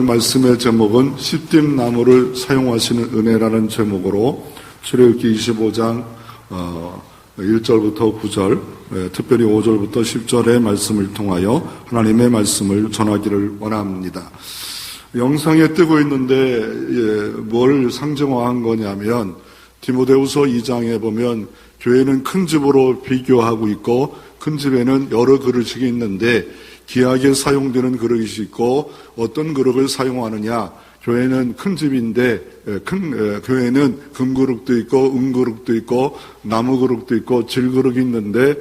오늘 말씀의 제목은 시띠나무를 사용하시는 은혜라는 제목으로 출애굽기 25장 1절부터 9절, 특별히 5절부터 10절의 말씀을 통하여 하나님의 말씀을 전하기를 원합니다. 영상에 뜨고 있는데 뭘 상징화한 거냐면 디모데후서 2장에 보면 교회는 큰 집으로 비교하고 있고 큰 집에는 여러 그릇이 있는데 귀하게 사용되는 그릇이 있고 어떤 그릇을 사용하느냐. 교회는 큰 집인데 교회는 금그릇도 있고 은그릇도 있고 나무그릇도 있고 질그릇이 있는데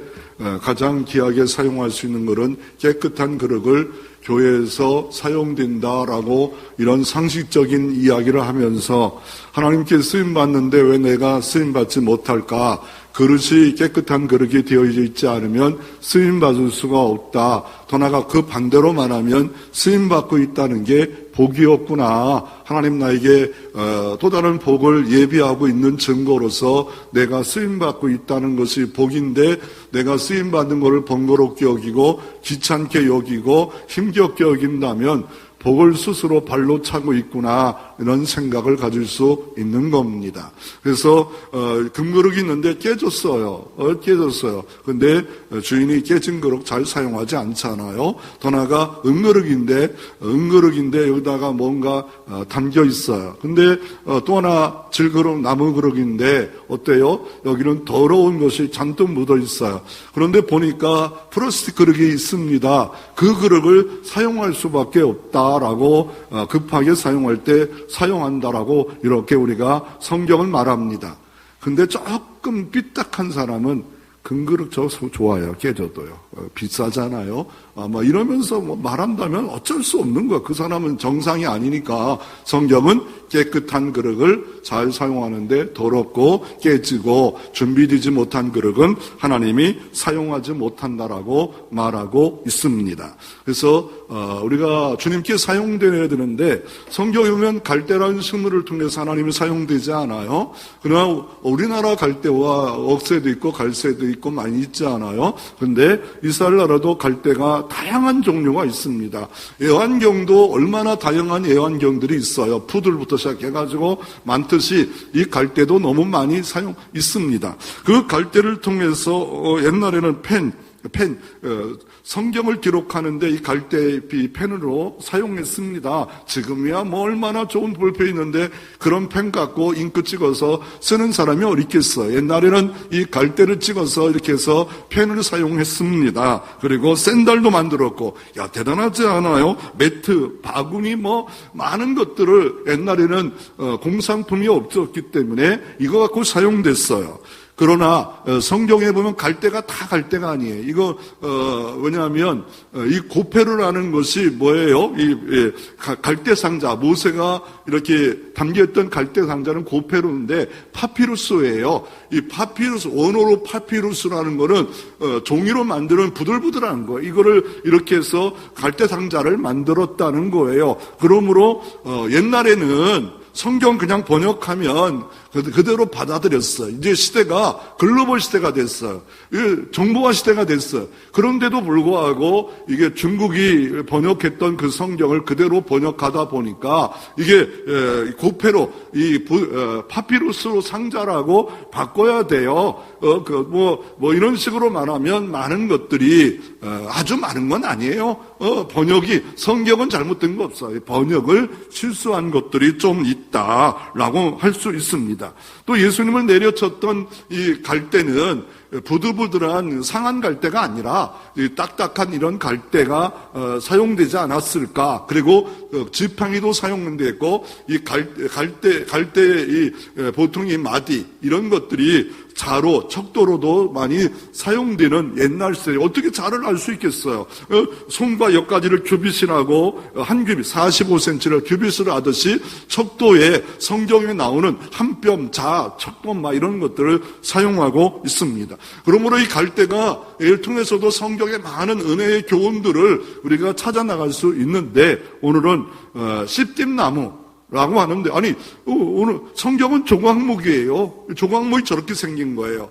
가장 귀하게 사용할 수 있는 그릇은 깨끗한 그릇을 교회에서 사용된다라고 이런 상식적인 이야기를 하면서 하나님께 쓰임받는데 왜 내가 쓰임받지 못할까? 그릇이 깨끗한 그릇이 되어져 있지 않으면 쓰임받을 수가 없다. 더 나아가 그 반대로 말하면 쓰임받고 있다는 게 복이었구나. 하나님 나에게 또 다른 복을 예비하고 있는 증거로서 내가 쓰임받고 있다는 것이 복인데 내가 쓰임받는 것을 번거롭게 여기고 귀찮게 여기고 힘겹게 여긴다면 복을 스스로 발로 차고 있구나 이런 생각을 가질 수 있는 겁니다. 그래서 금그릇이 있는데 깨졌어요. 깨졌어요. 근데 주인이 깨진 그릇 잘 사용하지 않잖아요. 더 나아가 은그릇인데 여기다가 뭔가 담겨 있어요. 근데 또 하나 질그릇 나무 그릇인데 어때요? 여기는 더러운 것이 잔뜩 묻어 있어요. 그런데 보니까 플라스틱 그릇이 있습니다. 그 그릇을 사용할 수밖에 없다라고 급하게 사용할 때 사용한다라고 이렇게 우리가 성경을 말합니다. 근데 조금 삐딱한 사람은 금그릇 저 좋아요. 깨져도요. 비싸잖아요. 이러면서 말한다면 어쩔 수 없는 거야. 그 사람은 정상이 아니니까 성경은 깨끗한 그릇을 잘 사용하는데 더럽고 깨지고 준비되지 못한 그릇은 하나님이 사용하지 못한다라고 말하고 있습니다. 그래서 우리가 주님께 사용되어야 되는데 성경에 보면 갈대라는 식물을 통해서 하나님이 사용되지 않아요. 그러나 우리나라 갈대와 억새도 있고 갈새도 있고 많이 있지 않아요. 그런데 이스라엘 나라도 갈대가 다양한 종류가 있습니다. 애완경도 얼마나 다양한 애완경들이 있어요. 푸들부터 시작해가지고 많듯이 이 갈대도 너무 많이 있습니다. 그 갈대를 통해서 옛날에는 성경을 기록하는데 이 갈대 펜으로 사용했습니다. 지금이야 얼마나 좋은 볼펜이 있는데 그런 펜 갖고 잉크 찍어서 쓰는 사람이 어디 있겠어요. 옛날에는 이 갈대를 찍어서 이렇게 해서 펜을 사용했습니다. 그리고 샌들도 만들었고, 대단하지 않아요? 매트, 바구니 많은 것들을 옛날에는 공산품이 없었기 때문에 이거 갖고 사용됐어요. 그러나 성경에 보면 갈대가 다 갈대가 아니에요. 이거 왜냐하면 이 고페루라는 것이 뭐예요? 이 갈대 상자, 모세가 이렇게 담겼던 갈대 상자는 고페루인데 파피루스예요. 이 파피루스, 원어로 파피루스라는 거는 종이로 만드는 부들부들한 거. 이거를 이렇게 해서 갈대 상자를 만들었다는 거예요. 그러므로 옛날에는 성경 그냥 번역하면 그대로 받아들였어요. 이제 시대가 글로벌 시대가 됐어요. 정보화 시대가 됐어요. 그런데도 불구하고 이게 중국이 번역했던 그 성경을 그대로 번역하다 보니까 이게 고페로 파피루스로 상자라고 바꿔야 돼요. 이런 식으로 말하면 많은 것들이 아주 많은 건 아니에요. 번역이 성경은 잘못된 거 없어요. 번역을 실수한 것들이 좀 있다라고 할 수 있습니다. 또 예수님을 내려쳤던 이 갈대는 부들부들한 상한 갈대가 아니라 딱딱한 이런 갈대가 사용되지 않았을까. 그리고 지팡이도 사용됐고 이 갈대 보통 이 마디 이런 것들이 자로, 척도로도 많이 사용되는 옛날 시대에 어떻게 자를 알 수 있겠어요? 손과 옆가지를 규빗이라고 한 규빗, 45cm를 규빗으로 하듯이 척도에 성경에 나오는 한 뼘, 자, 척도 이런 것들을 사용하고 있습니다. 그러므로 이 갈대가 이를 통해서도 성경의 많은 은혜의 교훈들을 우리가 찾아나갈 수 있는데 오늘은 시띠나무 라고 하는데, 오늘 성경은 조각목이에요. 조각목이 저렇게 생긴 거예요.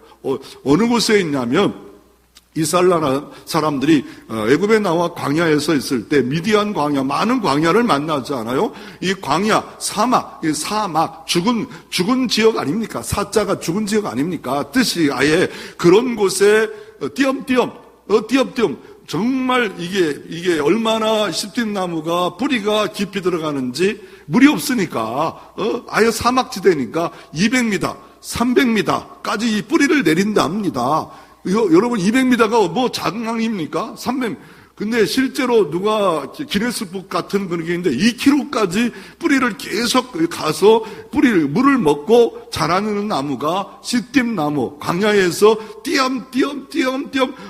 어느 곳에 있냐면, 이스라엘 사람들이 애굽에 나와 광야에서 있을 때 미디안 광야, 많은 광야를 만나지 않아요? 이 광야, 사막, 죽은 지역 아닙니까? 사자가 죽은 지역 아닙니까? 뜻이 아예 그런 곳에 띄엄띄엄 정말 이게 얼마나 십뒷나무가 뿌리가 깊이 들어가는지 물이 없으니까 아예 사막지대니까 200m, 300m까지 이 뿌리를 내린다 합니다. 여러분 200m가 뭐 장난입니까? 300m. 근데 실제로 누가 기네스북 같은 그런 게 있는데 2km까지 뿌리를 계속 가서 물을 먹고 자라는 나무가 시딤나무, 광야에서 띄엄띄엄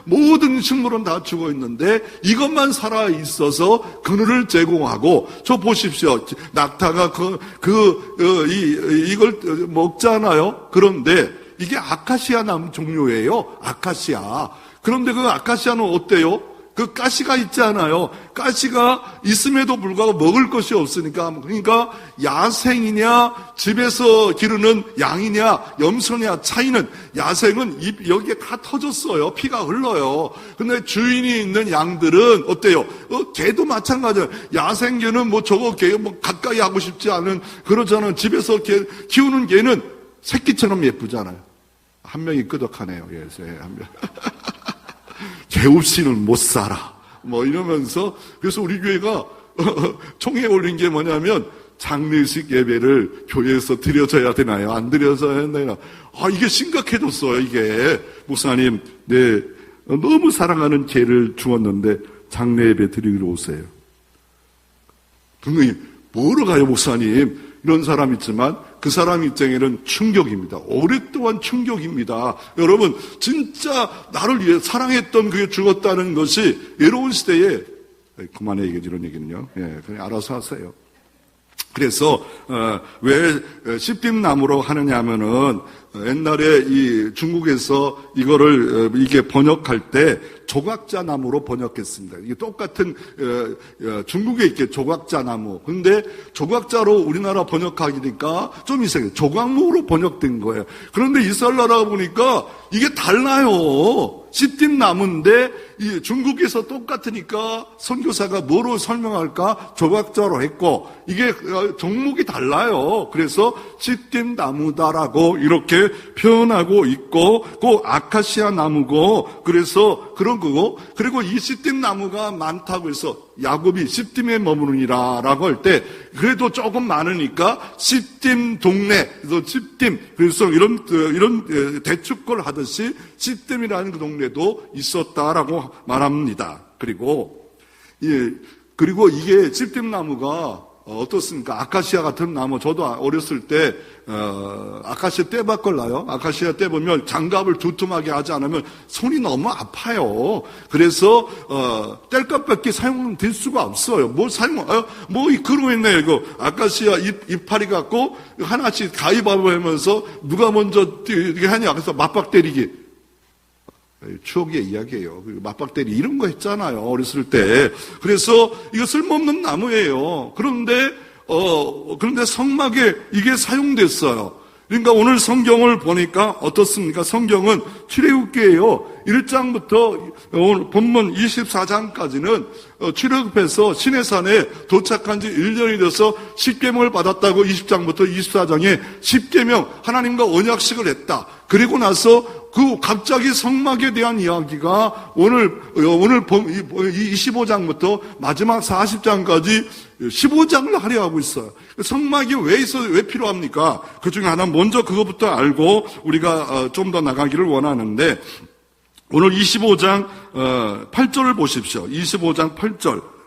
모든 식물은 다 죽어 있는데 이것만 살아 있어서 그늘을 제공하고 저 보십시오. 낙타가 이걸 먹잖아요. 그런데 이게 아카시아 나무 종류예요. 아카시아. 그런데 그 아카시아는 어때요? 그 가시가 있지 않아요. 가시가 있음에도 불구하고 먹을 것이 없으니까, 그러니까 야생이냐 집에서 기르는 양이냐 염소냐 차이는, 야생은 여기에 다 터졌어요. 피가 흘러요. 근데 주인이 있는 양들은 어때요? 개도 마찬가지예요. 야생개는 저거 개 가까이 하고 싶지 않은 그러잖아요. 집에서 키우는 개는 새끼처럼 예쁘잖아요. 한 명이 끄덕하네요. 예, 한 명. 개 없이는 못 살아. 이러면서, 그래서 우리 교회가 총회 올린 게 뭐냐면, 장례식 예배를 교회에서 드려져야 되나요? 안 드려져야 되나? 이게 심각해졌어요, 이게. 목사님, 네, 너무 사랑하는 개를 주었는데, 장례 예배 드리러 오세요. 분명히, 뭐로 가요, 목사님? 이런 사람 있지만, 그 사람 입장에는 충격입니다. 오랫동안 충격입니다. 여러분, 진짜 나를 위해 사랑했던 그게 죽었다는 것이 외로운 시대에, 그만해, 이런 얘기는요. 예, 그냥 알아서 하세요. 그래서, 왜 십딤나무로 하느냐 하면은, 옛날에 이 중국에서 이게 번역할 때 조각자 나무로 번역했습니다. 이게 똑같은 중국에 있게 조각자 나무. 근데 조각자로 우리나라 번역하기니까 좀 이상해요. 조각목으로 번역된 거예요. 그런데 이스라엘 나라 보니까 이게 달라요. 십딤나무인데 이 중국에서 똑같으니까 선교사가 뭐로 설명할까? 조각자로 했고 이게 종목이 달라요. 그래서 십딤나무다라고 이렇게 표현하고 있고 그 아카시아 나무고 그래서 그런 거고 그리고 이 십딤나무가 많다고 해서 야곱이 십딤에 머무르니라라고 할 때 그래도 조금 많으니까 십딤 동네 그래서 십딤 그래서 이런 대축걸 하듯이 십딤이라는 그 동네도 있었다라고 말합니다. 그리고 이게 십딤나무가 어떻습니까? 아카시아 같은 나무, 저도 어렸을 때, 아카시아 떼밭 걸나요? 아카시아 떼 보면 장갑을 두툼하게 하지 않으면 손이 너무 아파요. 그래서, 뗄것밖에 사용될 수가 없어요. 그러고 있네요, 이거. 아카시아 이파리 갖고 하나씩 가위바위보 하면서 누가 먼저 이렇게 하냐. 그래서 맞박 때리기. 추억의 이야기예요. 맞박대리 이런 거 했잖아요. 어렸을 때. 그래서 이거 쓸모없는 나무예요. 그런데 성막에 이게 사용됐어요. 그러니까 오늘 성경을 보니까 어떻습니까? 성경은 출애굽기예요. 1장부터 오늘 본문 24장까지는 출애굽해서 시내산에 도착한 지 1년이 돼서 십계명을 받았다고 20장부터 24장에 십계명 하나님과 언약식을 했다. 그리고 나서 갑자기 성막에 대한 이야기가 오늘 25장부터 마지막 40장까지 15장을 하려 하고 있어요. 성막이 왜 필요합니까? 그 중에 하나 먼저 그것부터 알고 우리가 좀 더 나가기를 원하는데 오늘 25장 8절을 보십시오. 25장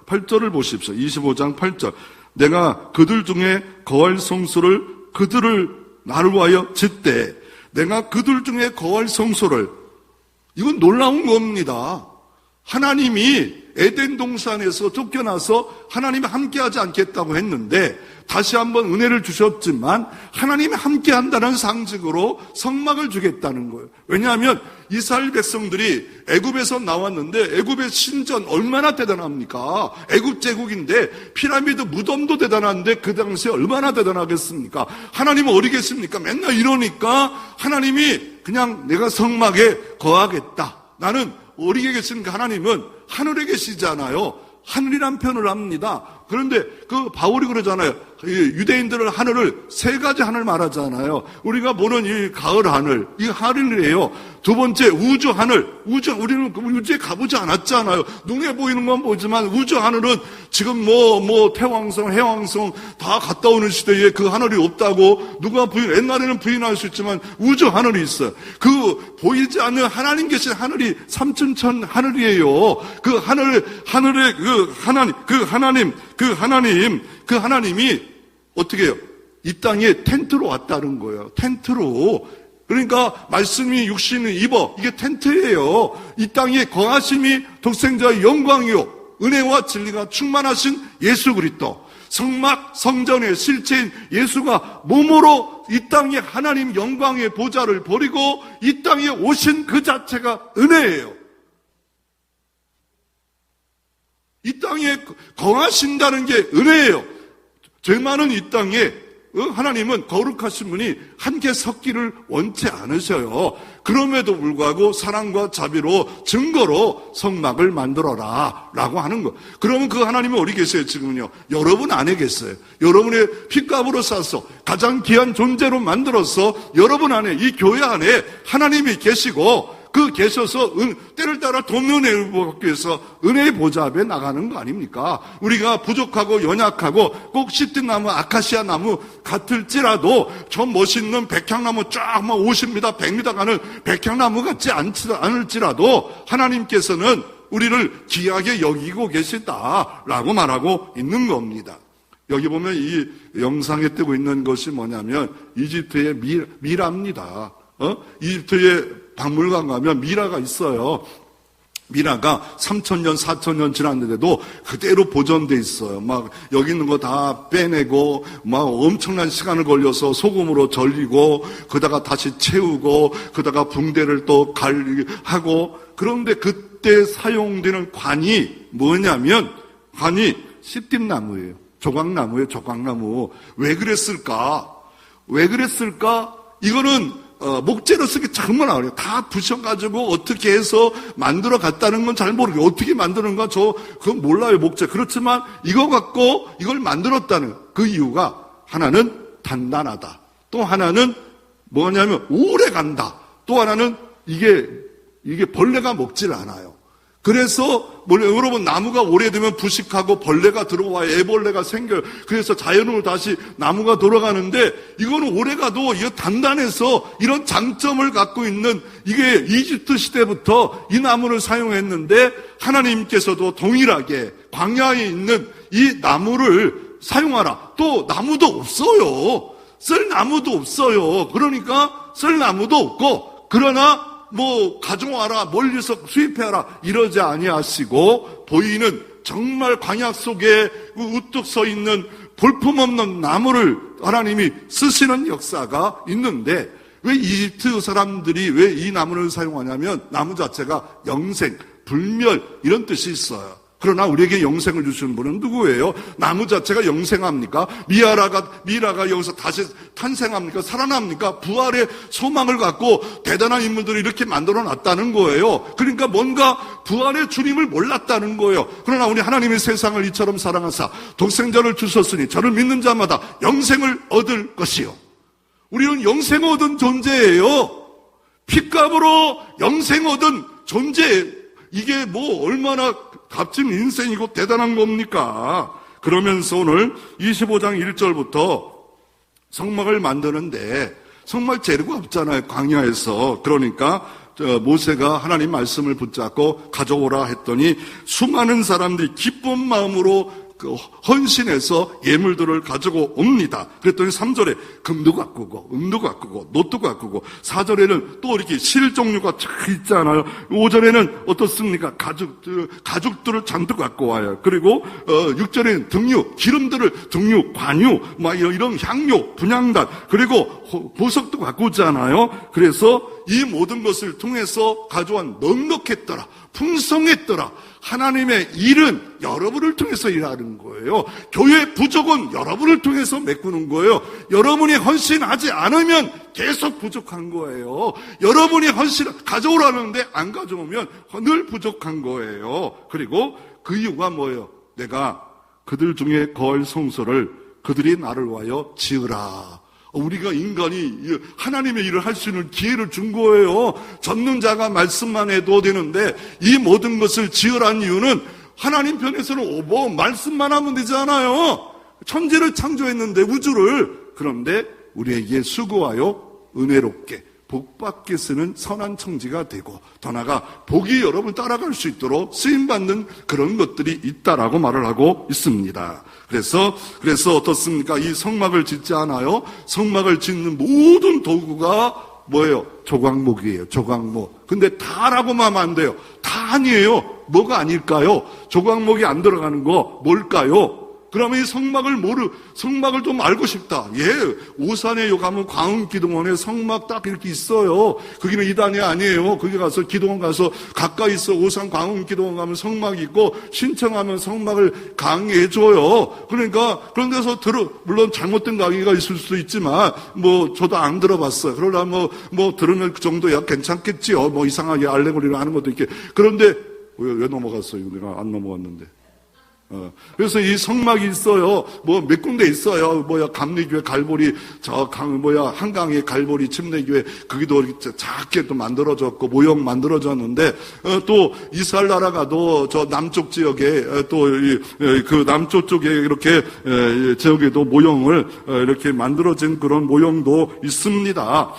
8절을 보십시오. 25장 8절. 내가 그들 중에 거할 성소를 그들을 나를 위하여 짓되 내가 그들 중에 거할 성소를 이건 놀라운 겁니다. 하나님이 에덴 동산에서 쫓겨나서 하나님이 함께하지 않겠다고 했는데 다시 한번 은혜를 주셨지만 하나님이 함께한다는 상징으로 성막을 주겠다는 거예요. 왜냐하면 이스라엘 백성들이 애굽에서 나왔는데 애굽의 신전 얼마나 대단합니까? 애굽 제국인데 피라미드 무덤도 대단한데 그 당시에 얼마나 대단하겠습니까? 하나님은 어디 계십니까? 맨날 이러니까 하나님이 그냥 내가 성막에 거하겠다. 나는 어디에 계신 그 하나님은 하늘에 계시잖아요. 하늘이란 표현을 합니다. 그런데 그 바울이 그러잖아요. 유대인들은 하늘을 세 가지 하늘 말하잖아요. 우리가 보는 이 가을 하늘, 이 하늘이에요. 두 번째 우주 하늘, 우리는 우주에 가보지 않았잖아요. 눈에 보이는 건 보지만 우주 하늘은 지금 태왕성, 해왕성 다 갔다 오는 시대에 그 하늘이 없다고 누가 옛날에는 부인할 수 있지만 우주 하늘이 있어요. 그 보이지 않는 하나님 계신 하늘이 삼천천 하늘이에요. 그 하늘의 그 하나님이 어떻게 해요? 이 땅에 텐트로 왔다는 거예요. 텐트로. 그러니까 말씀이 육신을 입어. 이게 텐트예요. 이 땅에 거하심이 독생자의 영광이요. 은혜와 진리가 충만하신 예수 그리스도. 성막 성전의 실체인 예수가 몸으로 이 땅에 하나님 영광의 보좌를 버리고 이 땅에 오신 그 자체가 은혜예요. 이 땅에 거하신다는 게 은혜예요. 죄 많은 이 땅에 하나님은 거룩하신 분이 함께 섞기를 원치 않으셔요. 그럼에도 불구하고 사랑과 자비로 증거로 성막을 만들어라 라고 하는 거. 그러면 그 하나님은 어디 계세요 지금은요? 여러분 안에 계세요. 여러분의 핏값으로 싸서 가장 귀한 존재로 만들어서 여러분 안에, 이 교회 안에 하나님이 계시고 그 계셔서 때를 따라 돕는 은혜를 받기 위해서 은혜의 보좌 앞에 나가는 거 아닙니까? 우리가 부족하고 연약하고 꼭 시든 나무, 아카시아 나무 같을지라도 저 멋있는 백향나무 쫙 50m, 100m 가는 백향나무 같지 않을지라도 하나님께서는 우리를 귀하게 여기고 계시다라고 말하고 있는 겁니다. 여기 보면 이 영상에 뜨고 있는 것이 뭐냐면 이집트의 미라입니다. 이집트의 박물관 가면 미라가 있어요. 미라가 3,000년, 4,000년 지났는데도 그대로 보존돼 있어요. 막 여기 있는 거 다 빼내고 막 엄청난 시간을 걸려서 소금으로 절이고 그다가 다시 채우고 그다가 붕대를 또 하고. 그런데 그때 사용되는 관이 뭐냐면 관이 시띠나무예요. 조각나무예요. 조각나무. 왜 그랬을까? 이거는 목재로 쓰기 정말 어려워요. 다 부셔가지고 어떻게 해서 만들어 갔다는 건 잘 모르겠어요. 어떻게 만드는가 그건 몰라요, 목재. 그렇지만 이거 갖고 이걸 만들었다는 그 이유가 하나는 단단하다. 또 하나는 뭐냐면 오래 간다. 또 하나는 이게 벌레가 먹질 않아요. 그래서 여러분 나무가 오래되면 부식하고 벌레가 들어와요. 애벌레가 생겨요. 그래서 자연으로 다시 나무가 돌아가는데 이거는 오래가도 이거 단단해서 이런 장점을 갖고 있는 이게 이집트 시대부터 이 나무를 사용했는데 하나님께서도 동일하게 광야에 있는 이 나무를 사용하라. 또 나무도 없어요. 쓸 나무도 없어요. 그러니까 쓸 나무도 없고 그러나 가져와라, 멀리서 수입해라, 이러지 아니하시고, 보이는 정말 광야 속에 우뚝 서 있는 볼품없는 나무를 하나님이 쓰시는 역사가 있는데, 왜 이집트 사람들이 왜 이 나무를 사용하냐면, 나무 자체가 영생, 불멸, 이런 뜻이 있어요. 그러나 우리에게 영생을 주시는 분은 누구예요? 나무 자체가 영생합니까? 미라가 여기서 다시 탄생합니까? 살아납니까? 부활의 소망을 갖고 대단한 인물들을 이렇게 만들어 놨다는 거예요. 그러니까 뭔가 부활의 주님을 몰랐다는 거예요. 그러나 우리 하나님의 세상을 이처럼 사랑하사 독생자를 주셨으니 저를 믿는 자마다 영생을 얻을 것이요. 우리는 영생 얻은 존재예요. 핏값으로 영생 얻은 존재. 이게 얼마나 값진 인생이고 대단한 겁니까? 그러면서 오늘 25장 1절부터 성막을 만드는데 성막 재료가 없잖아요. 광야에서. 그러니까 모세가 하나님 말씀을 붙잡고 가져오라 했더니 수많은 사람들이 기쁜 마음으로 헌신해서 예물들을 가지고 옵니다. 그랬더니 3절에 금도 가꾸고 은도 가꾸고 놋도 가꾸고 4절에는 또 이렇게 실 종류가 있잖아요. 5절에는 어떻습니까? 가죽들을 잔뜩 갖고 와요. 그리고 6절에는 등유, 기름들을 등유, 관유, 이런 향료, 분향단, 그리고 보석도 갖고 오잖아요. 그래서 이 모든 것을 통해서 가져온 넉넉했더라, 풍성했더라. 하나님의 일은 여러분을 통해서 일하는 거예요. 교회 부족은 여러분을 통해서 메꾸는 거예요. 여러분이 헌신하지 않으면 계속 부족한 거예요. 여러분이 헌신 가져오라는데 안 가져오면 늘 부족한 거예요. 그리고 그 이유가 뭐예요? 내가 그들 중에 거할 성소를 그들이 나를 위하여 지으라. 우리가 인간이 하나님의 일을 할 수 있는 기회를 준 거예요. 젖는 자가 말씀만 해도 되는데 이 모든 것을 지으라는 이유는 하나님 편에서는 뭐 말씀만 하면 되잖아요. 천지를 창조했는데, 우주를. 그런데 우리에게 수고하여 은혜롭게 복받게 쓰는 선한 청지가 되고, 더 나아가 복이 여러분 따라갈 수 있도록 쓰임받는 그런 것들이 있다라고 말을 하고 있습니다. 그래서 어떻습니까? 이 성막을 짓지 않아요? 성막을 짓는 모든 도구가 뭐예요? 조각목이에요. 조각목. 근데 다라고만 하면 안 돼요. 다 아니에요. 뭐가 아닐까요? 조각목이 안 들어가는 거 뭘까요? 그러면 이 성막을 좀 알고 싶다. 오산에 가면 광흥기도원에 성막 딱 이렇게 있어요. 거기는 이단이 아니에요. 거기 가서 기도원 가서 가까이 있어. 오산 광흥기도원 가면 성막이 있고, 신청하면 성막을 강의해줘요. 그러니까 그런 데서 물론 잘못된 강의가 있을 수도 있지만 저도 안 들어봤어요. 그러나 들으면 그 정도야 괜찮겠지요. 이상하게 알레고리를 하는 것도 있게. 그런데 왜 넘어갔어요? 내가 안 넘어갔는데. 그래서 이 성막이 있어요. 몇 군데 있어요. 감리교회 갈보리, 한강의 갈보리 침례교회, 거기도 작게 또 만들어졌고, 모형 만들어졌는데, 또 이스라엘 나라가도 저 남쪽 지역에, 그 남쪽 쪽에 이렇게, 지역에도 모형을 이렇게 만들어진 그런 모형도 있습니다.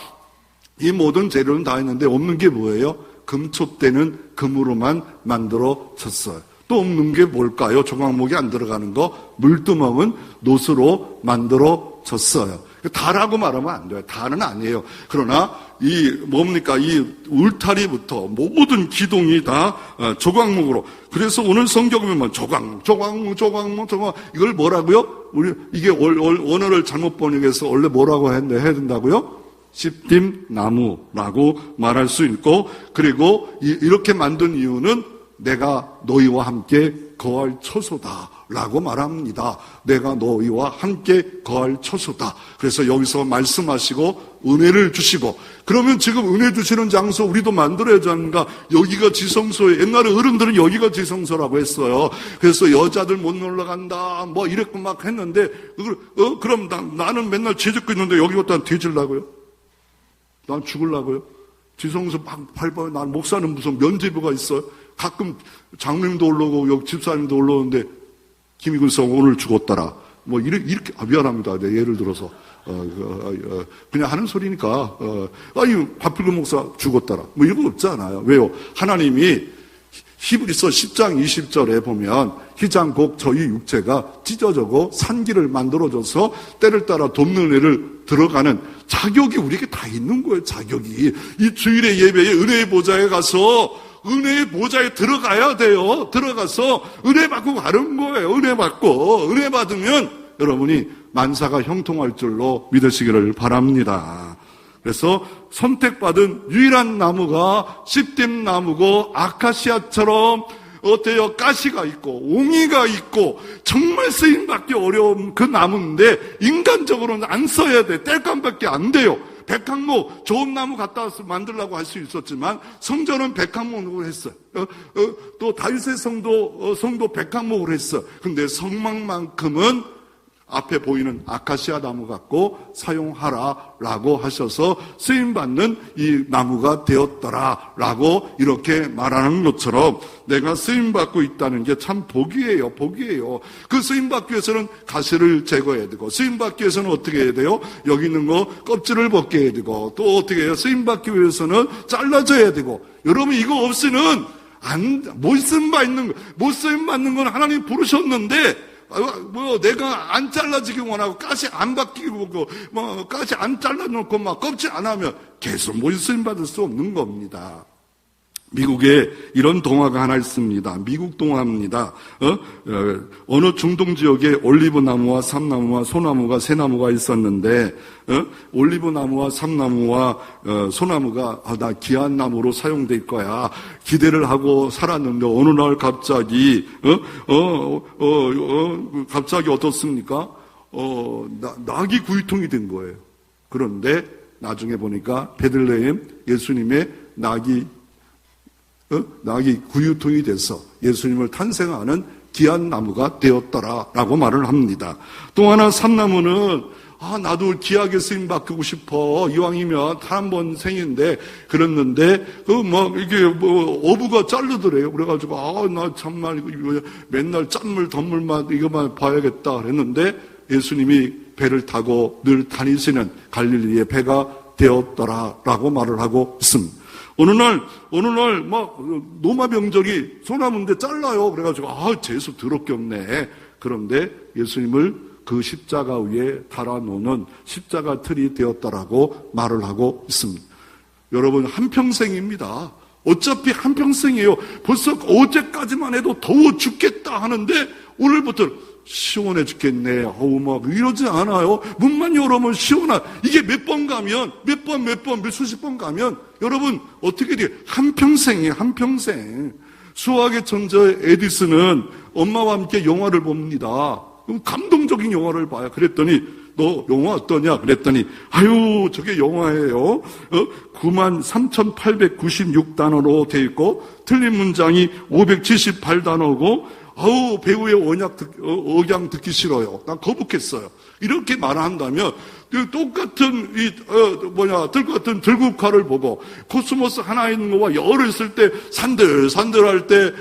이 모든 재료는 다 있는데 없는 게 뭐예요? 금촛대는 금으로만 만들어졌어요. 또 없는 게 뭘까요? 조각목이 안 들어가는 거. 물두멍은 노수로 만들어졌어요. 다라고 말하면 안 돼요. 다는 아니에요. 그러나 이 울타리부터 모든 기둥이 다 조각목으로. 그래서 오늘 성경에 보면 조각목 이걸 뭐라고요? 이게 원어를 잘못 번역해서 원래 뭐라고 해야 된다고요? 십딤 나무라고 말할 수 있고, 그리고 이렇게 만든 이유는 내가 너희와 함께 거할 처소다 라고 말합니다. 내가 너희와 함께 거할 처소다. 그래서 여기서 말씀하시고 은혜를 주시고, 그러면 지금 은혜 주시는 장소 우리도 만들어야지 않는가? 여기가 지성소에, 옛날에 어른들은 여기가 지성소라고 했어요. 그래서 여자들 못 놀러 간다 이랬고 막 했는데, 그럼 나는 맨날 죄 짓고 있는데 여기 갖다 뒤질라고요? 난 죽을라고요? 지성소 막 밟아요. 난 목사는 무슨 면죄부가 있어요? 가끔 장로님도 올라오고 여기 집사님도 올라오는데 김희근성 오늘 죽었더라. 이렇게 미안합니다. 예를 들어서 그냥 하는 소리니까 박필근 목사 죽었더라. 이런 거 없잖아요. 왜요? 하나님이 히브리서 10장 20절에 보면 희장곡 저희 육체가 찢어져고 산기를 만들어줘서 때를 따라 돕는 애를 들어가는 자격이 우리에게 다 있는 거예요. 자격이. 이 주일의 예배에 은혜의 보좌에 가서 은혜의 보좌에 들어가야 돼요. 들어가서 은혜 받고 가는 거예요. 은혜 받고. 은혜 받으면 여러분이 만사가 형통할 줄로 믿으시기를 바랍니다. 그래서 선택받은 유일한 나무가 십딤 나무고, 아카시아처럼 어때요? 가시가 있고 옹이가 있고 정말 쓰임받기 어려운 그 나무인데 인간적으로는 안 써야 돼. 땔감밖에 안 돼요. 백향목 좋은 나무 갖다 와서 만들려고 할 수 있었지만 성전은 백향목으로 했어요. 또 다윗의 성도 백향목으로 했어. 근데 성막만큼은 앞에 보이는 아카시아 나무 갖고 사용하라라고 하셔서 쓰임받는 이 나무가 되었더라라고 이렇게 말하는 것처럼 내가 쓰임받고 있다는 게 참 복이에요. 복이에요. 그 쓰임받기 위해서는 가시를 제거해야 되고, 쓰임받기 위해서는 어떻게 해야 돼요? 여기 있는 거 껍질을 벗게 해야 되고, 또 어떻게 해요? 쓰임받기 위해서는 잘라져야 되고. 여러분 이거 없이는 못 쓰임받는 건 하나님 부르셨는데, 내가 안 잘라지기 원하고 가시 안 바뀌고 가시 안 잘라놓고 막 껍질 안 하면 계속 못 쓰임 받을 수 없는 겁니다. 미국에 이런 동화가 하나 있습니다. 미국 동화입니다. 어느 중동 지역에 올리브 나무와 삼나무와 소나무가 세 나무가 있었는데, 올리브 나무와 삼나무와 소나무가 나 귀한 나무로 사용될 거야 기대를 하고 살았는데 어느 날 갑자기 갑자기 어떻습니까? 낙이 구유통이 된 거예요. 그런데 나중에 보니까 베들레헴 예수님의 낙이 구유통이 돼서 예수님을 탄생하는 귀한 나무가 되었더라라고 말을 합니다. 또 하나 삼나무는 나도 귀하게 쓰임 받고 싶어. 이왕이면 단 한 번 생인데 그랬는데 이게 어부가 자르더래요. 그래가지고 나 정말 이거 맨날 짠물 덧물만 이거만 봐야겠다 그랬는데 예수님이 배를 타고 늘 다니시는 갈릴리의 배가 되었더라라고 말을 하고 있습니다. 어느 날 노마 명절이 소나무인데 잘라요. 그래가지고 재수 더럽게 없네. 그런데 예수님을 그 십자가 위에 달아놓는 십자가 틀이 되었다라고 말을 하고 있습니다. 여러분 한평생입니다. 어차피 한평생이에요. 벌써 어제까지만 해도 더워 죽겠다 하는데 오늘부터 시원해 죽겠네. 이러지 않아요. 문만 열어보면 시원한. 이게 몇 번 가면, 수십 번 가면, 여러분, 어떻게 돼요? 한평생이에요, 한평생. 수학의 천재 에디슨은 엄마와 함께 영화를 봅니다. 감동적인 영화를 봐요. 그랬더니, 너 영화 어떠냐? 그랬더니, 저게 영화예요. 93,896단어로 돼 있고, 틀린 문장이 578단어고, 배우의 억양 듣기 싫어요. 난 거북했어요. 이렇게 말한다면, 똑같은, 똑같은 들국화를 보고, 코스모스 하나 있는 거와 열을 쓸 때, 산들산들할 때,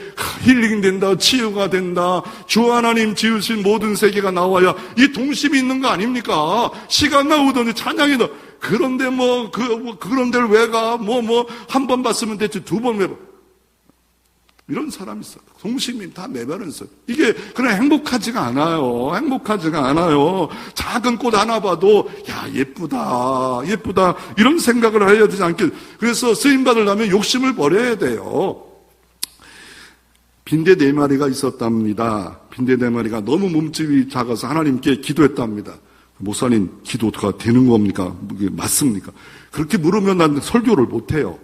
힐링 된다, 치유가 된다, 주 하나님 지으신 모든 세계가 나와야, 이 동심이 있는 거 아닙니까? 시간 나오더니 찬양이다. 그런데 그런 데를 왜 가? 한 번 봤으면 됐지, 두 번 왜 봐? 이런 사람이 있어요. 동심이 다 매달렸어요. 이게 그냥 행복하지가 않아요. 작은 꽃 하나 봐도 예쁘다 이런 생각을 해야 되지 않겠어요. 그래서 쓰임 받으려면 욕심을 버려야 돼요. 빈대 4마리가 있었답니다. 빈대 4마리가 너무 몸집이 작아서 하나님께 기도했답니다. 목사님, 기도가 되는 겁니까? 맞습니까? 그렇게 물으면 난 설교를 못해요.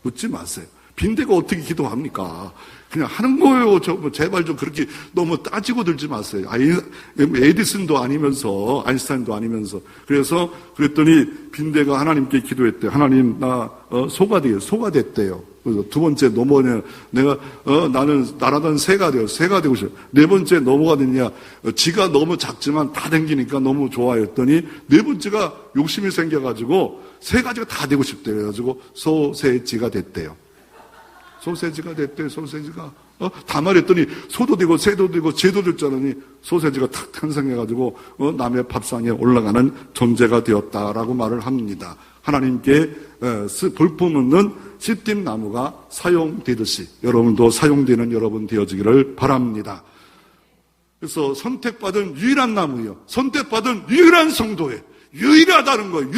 묻지 마세요. 빈대가 어떻게 기도합니까? 그냥 하는 거예요. 제발 좀 그렇게 너무 따지고 들지 마세요. 에디슨도 아니면서, 아인슈타인도 아니면서. 그랬더니 빈대가 하나님께 기도했대요. 하나님, 나 소가 됐대요. 그래서 두 번째 넘어냐, 나는 날아다니는 새가 되고 싶어요. 네 번째 넘어가 됐냐, 지가 너무 작지만 다 댕기니까 너무 좋아했더니 네 번째가 욕심이 생겨가지고 세 가지가 다 되고 싶대요. 그래가지고 소세지가 됐대요. 소세지가. 다 말했더니 소도 되고 새도 되고 쟤도 됐잖니 소세지가 탁 탄생해가지고 남의 밥상에 올라가는 존재가 되었다라고 말을 합니다. 하나님께 볼품없는 씨띠나무가 사용되듯이 여러분도 사용되는 여러분 되어지기를 바랍니다. 그래서 선택받은 유일한 나무요. 선택받은 유일한 성도예요. 유일하다는 거예요.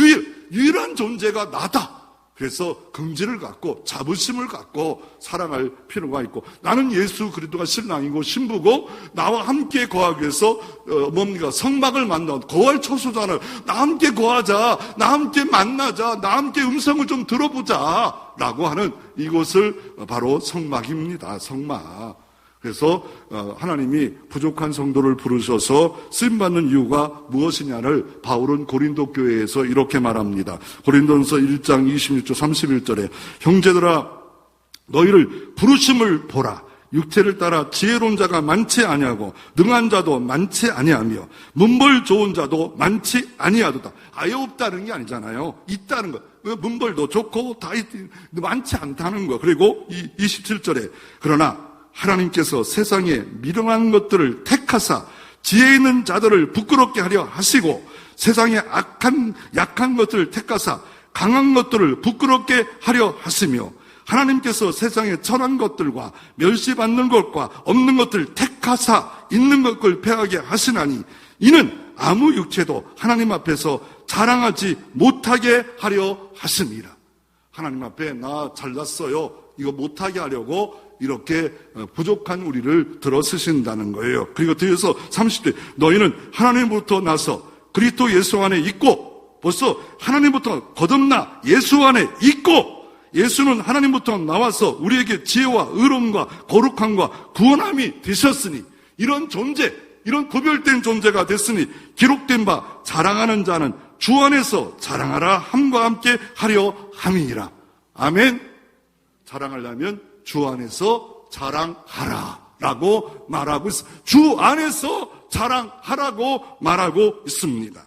유일한 존재가 나다. 그래서 긍지를 갖고 자부심을 갖고 사랑할 필요가 있고 나는 예수 그리스도가 신랑이고 신부고 나와 함께 거하기 위해서 성막을 만나 거할 처소잖아요. 나 함께 거하자. 나 함께 만나자. 나 함께 음성을 좀 들어보자 라고 하는 이곳을 바로 성막입니다. 성막. 그래서 하나님이 부족한 성도를 부르셔서 쓰임받는 이유가 무엇이냐를 바울은 고린도 교회에서 이렇게 말합니다. 고린도전서 1장 26절 31절에 형제들아 너희를 부르심을 보라. 육체를 따라 지혜로운 자가 많지 아니하고 능한 자도 많지 아니하며 문벌 좋은 자도 많지 아니하도다. 아예 없다는 게 아니잖아요. 있다는 거. 문벌도 좋고 다 많지 않다는 거. 그리고 27절에 그러나 하나님께서 세상에 미련한 것들을 택하사 지혜 있는 자들을 부끄럽게 하려 하시고 세상에 약한 것들을 택하사 강한 것들을 부끄럽게 하려 하시며 하나님께서 세상에 천한 것들과 멸시받는 것과 없는 것들을 택하사 있는 것을 패하게 하시나니 이는 아무 육체도 하나님 앞에서 자랑하지 못하게 하려 하심이라. 하나님 앞에 나 잘났어요. 이거 못하게 하려고 이렇게 부족한 우리를 들어 쓰신다는 거예요. 그리고 뒤에서 30절 너희는 하나님부터 나서 그리스도 예수 안에 있고, 벌써 하나님부터 거듭나 예수 안에 있고, 예수는 하나님부터 나와서 우리에게 지혜와 의로움과 거룩함과 구원함이 되셨으니, 이런 존재, 이런 구별된 존재가 됐으니 기록된 바 자랑하는 자는 주 안에서 자랑하라 함과 함께 하려 함이니라. 아멘. 자랑하려면 주 안에서 자랑하라 라고 말하고 있습니다. 주 안에서 자랑하라고 말하고 있습니다.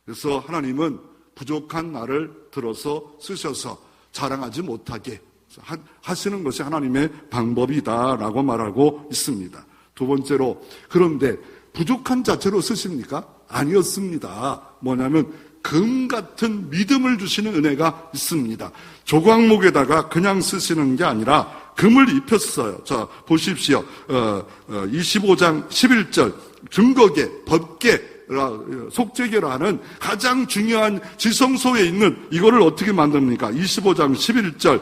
그래서 하나님은 부족한 나를 들어서 쓰셔서 자랑하지 못하게 하시는 것이 하나님의 방법이다라고 말하고 있습니다. 두 번째로, 그런데 부족한 자체로 쓰십니까? 아니었습니다. 뭐냐면 금 같은 믿음을 주시는 은혜가 있습니다. 조각목에다가 그냥 쓰시는 게 아니라 금을 입혔어요. 자, 보십시오. 25장 11절 증거계, 법계, 속죄계라는 가장 중요한 지성소에 있는 이거를 어떻게 만듭니까? 25장 11절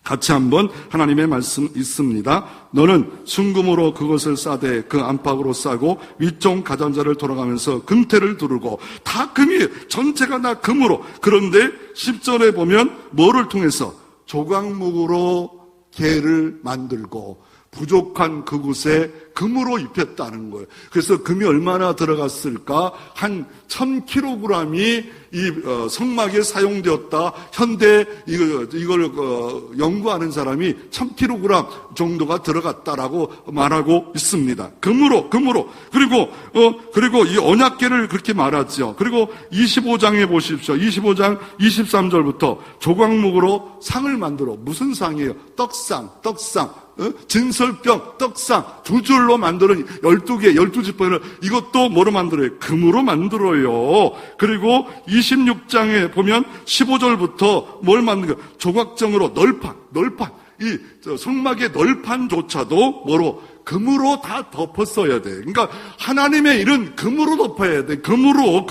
같이 한번 하나님의 말씀 있습니다. 너는 순금으로 그것을 싸되 그 안팎으로 싸고 위쪽 가장자를 돌아가면서 금태를 두르고, 다 금이에요. 전체가 다 금으로. 그런데 10절에 보면 뭐를 통해서? 조각목으로 개를 만들고 부족한 그곳에 금으로 입혔다는 거예요. 그래서 금이 얼마나 들어갔을까? 한 1000kg이 이 성막에 사용되었다. 현대 이걸 연구하는 사람이 1000kg 정도가 들어갔다라고 말하고 있습니다. 금으로. 그리고 이 언약궤를 그렇게 말하죠. 그리고 25장에 보십시오. 25장 23절부터 조각목으로 상을 만들어. 무슨 상이에요? 떡상. 진설병, 떡상, 두 줄로 만드는 12개, 12지퍼를 이것도 뭐로 만들어요? 금으로 만들어요. 그리고 26장에 보면 15절부터 뭘 만드는 거예요? 조각정으로 널판. 이 성막의 널판조차도 뭐로? 금으로 다 덮었어야 돼. 그러니까 하나님의 일은 금으로 덮어야 돼. 금으로.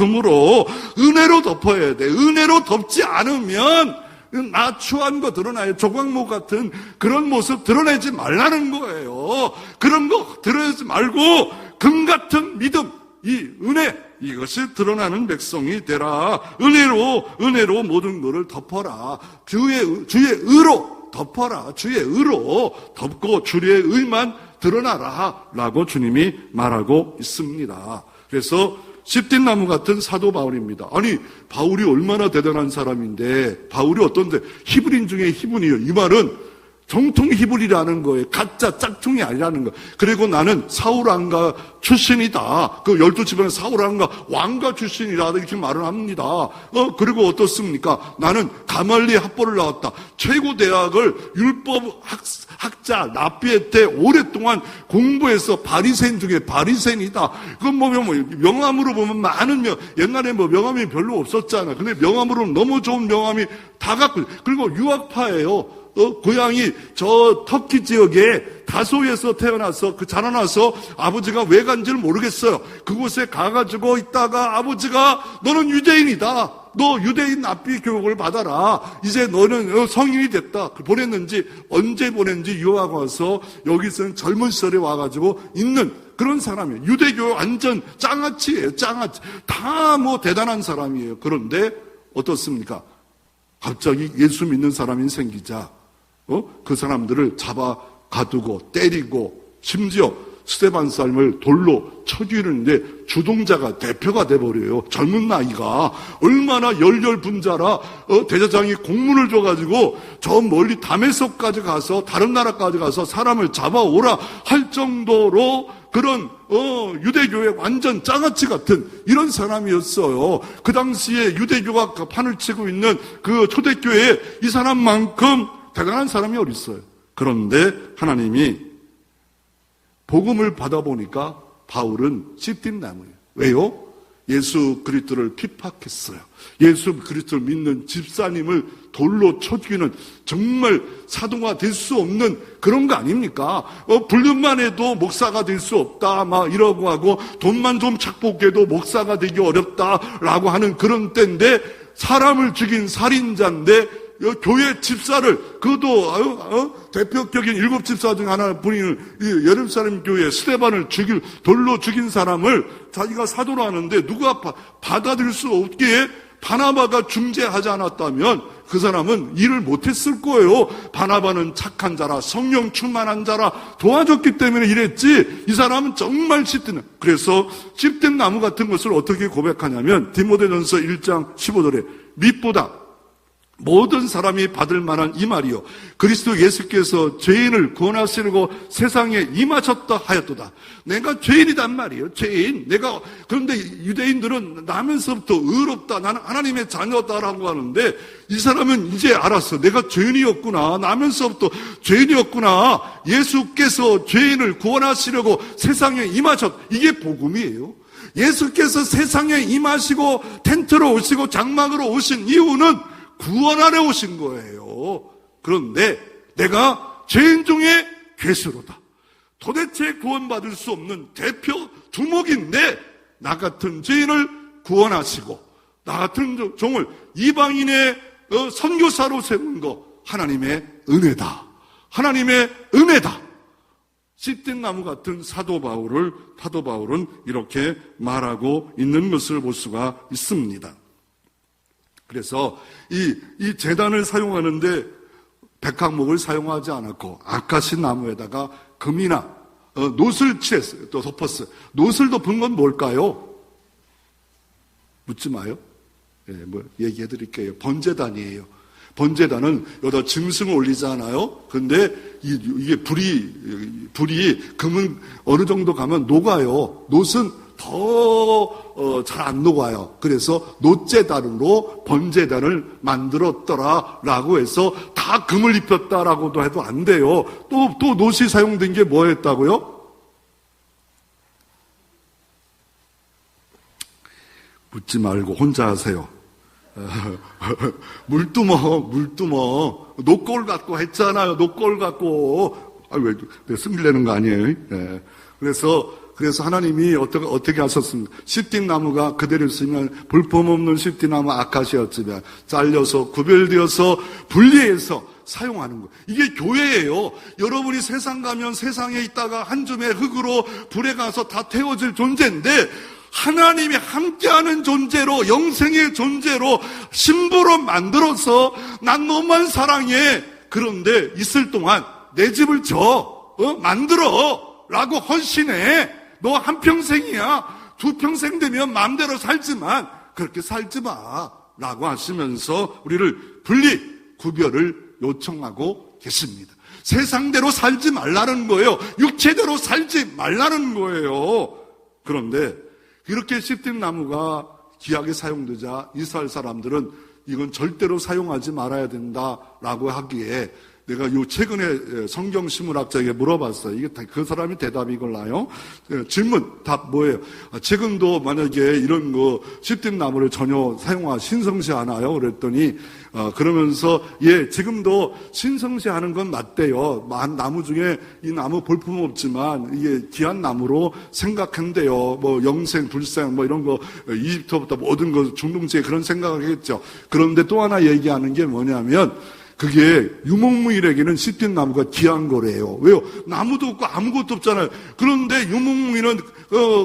은혜로 덮어야 돼. 은혜로 덮지 않으면 나추한 거 드러나요. 조각목 같은 그런 모습 드러내지 말라는 거예요. 그런 거 드러내지 말고 금 같은 믿음, 이 은혜, 이것이 드러나는 백성이 되라. 은혜로 모든 것을 덮어라. 주의 의로 덮어라. 주의 의로 덮고 주의 의만 드러나라 라고 주님이 말하고 있습니다. 그래서 십뒷나무 같은 사도 바울입니다. 아니, 바울이 얼마나 대단한 사람인데, 바울이 어떤데? 히브리인 중에 히브리예요. 이 말은 정통 히브리라는 거예요. 가짜 짝퉁이 아니라는 거. 그리고 나는 사울왕가 출신이다. 그 12지방의 사울왕가 왕가 출신이다. 이렇게 말을 합니다. 그리고 어떻습니까? 나는 가말리 학벌을 나왔다. 최고 대학을 율법 학자 라피에 때 오랫동안 공부해서 바리새인 중에 바리새인이다. 그건 보면 명함으로 보면 많은 옛날에 명함이 별로 없었잖아. 근데 명함으로는 너무 좋은 명함이 다 갖고, 그리고 유학파예요. 고향이 저 터키 지역에 다소에서 태어나서 자라나서 아버지가 왜 간지를 모르겠어요. 그곳에 가가지고 있다가 아버지가 너는 유대인이다. 너 유대인 납비 교육을 받아라. 이제 너는 성인이 됐다. 보냈는지 언제 보냈는지 유학 와서 여기서는 젊은 시절에 와가지고 있는 그런 사람이에요. 유대교 완전 짱아치예요. 짱아치. 다 대단한 사람이에요. 그런데 어떻습니까? 갑자기 예수 믿는 사람이 생기자 그 사람들을 잡아 가두고 때리고 심지어 스데반 삶을 돌로 쳐 죽이는데 주동자가 대표가 돼버려요. 젊은 나이가 얼마나 열렬분자라 대제사장이 공문을 줘가지고 저 멀리 다메섹까지 가서 다른 나라까지 가서 사람을 잡아오라 할 정도로 그런 유대교의 완전 짱아치 같은 이런 사람이었어요. 그 당시에 유대교가 판을 치고 있는 그 초대교회에 이 사람만큼 대단한 사람이 어디 있어요. 그런데 하나님이 복음을 받아보니까 바울은 씨띠나무예요. 왜요? 예수 그리스도를 핍박했어요. 예수 그리스도를 믿는 집사님을 돌로 쳐 죽이는 정말 사도가 될 수 없는 그런 거 아닙니까? 불륜만 해도 목사가 될 수 없다 막 이러고 하고 돈만 좀 착복해도 목사가 되기 어렵다라고 하는 그런 때인데 사람을 죽인 살인자인데 교회 집사를, 그것도 대표격인 7 집사 중 하나 분인 예루살렘 교회 스데반을 돌로 죽인 사람을 자기가 사도로 하는데 누가 받아들일 수 없기에 바나바가 중재하지 않았다면 그 사람은 일을 못했을 거예요. 바나바는 착한 자라, 성령 충만한 자라 도와줬기 때문에 이랬지, 이 사람은 정말 씹된, 그래서 씹된 나무 같은 것을 어떻게 고백하냐면 디모데전서 1장 15절에 밑보다 모든 사람이 받을 만한 이 말이요, 그리스도 예수께서 죄인을 구원하시려고 세상에 임하셨다 하였도다. 내가 죄인이단 말이에요. 죄인. 그런데 유대인들은 나면서부터 의롭다, 나는 하나님의 자녀다라고 하는데, 이 사람은 이제 알았어. 내가 죄인이었구나. 나면서부터 죄인이었구나. 예수께서 죄인을 구원하시려고 세상에 임하셨다. 이게 복음이에요. 예수께서 세상에 임하시고 텐트로 오시고 장막으로 오신 이유는 구원하러 오신 거예요. 그런데 내가 죄인 중에 괴수로다. 도대체 구원받을 수 없는 대표 두목인데 나 같은 죄인을 구원하시고 나 같은 종을 이방인의 선교사로 세운 거 하나님의 은혜다. 하나님의 은혜다. 씹된 나무 같은 사도 바울은 이렇게 말하고 있는 것을 볼 수가 있습니다. 그래서 이 제단을 사용하는데 백항목을 사용하지 않았고 아카시 나무에다가 금이나 놋을 칠했어요. 또 덮었어요. 놋을 덮은 건 뭘까요? 묻지 마요. 얘기해 드릴게요. 번제단이에요. 번제단은 여기다 짐승을 올리잖아요. 근데 이게 불이 금은 어느 정도 가면 녹아요. 놋은 더 잘 안 녹아요. 그래서 놋제단으로 번제단을 만들었더라라고 해서 다 금을 입혔다라고도 해도 안 돼요. 또 놋이 사용된 게 뭐였다고요? 묻지 말고 혼자 하세요. 물두멍 녹골 갖고 했잖아요. 녹골 갖고 왜 승질내는 거 아니에요? 네. 그래서 하나님이 어떻게 하셨습니까? 시띠 나무가 그대로 있으면 볼품없는 시띠 나무 아카시아쯤에 잘려서 구별되어서 분리해서 사용하는 거예요. 이게 교회예요. 여러분이 세상 가면 세상에 있다가 한 줌의 흙으로 불에 가서 다 태워질 존재인데 하나님이 함께하는 존재로, 영생의 존재로 신부로 만들어서 난 너만 사랑해. 그런데 있을 동안 내 집을 만들어 라고 헌신해. 너 한평생이야. 2평생 되면 마음대로 살지만 그렇게 살지 마 라고 하시면서 우리를 구별을 요청하고 계십니다. 세상대로 살지 말라는 거예요. 육체대로 살지 말라는 거예요. 그런데 이렇게 씹된 나무가 귀하게 사용되자 이스라엘 사람들은 이건 절대로 사용하지 말아야 된다라고 하기에 내가 최근에 성경신문학자에게 물어봤어요. 이게 그 사람이 대답이 이걸나요? 질문, 답 뭐예요? 지금도 만약에 이런 씹된 나무를 전혀 신성시 하나요? 그랬더니 그러면서 지금도 신성시 하는 건 맞대요. 나무 중에 이 나무 볼품 없지만 이게 귀한 나무로 생각한대요. 영생, 불생 이런 거 이집트부터 모든 거 중동지에 그런 생각을 하겠죠. 그런데 또 하나 얘기하는 게 뭐냐면 그게 유목무일에게는 씹된 나무가 귀한 거래요. 왜요? 나무도 없고 아무것도 없잖아요. 그런데 유목무일은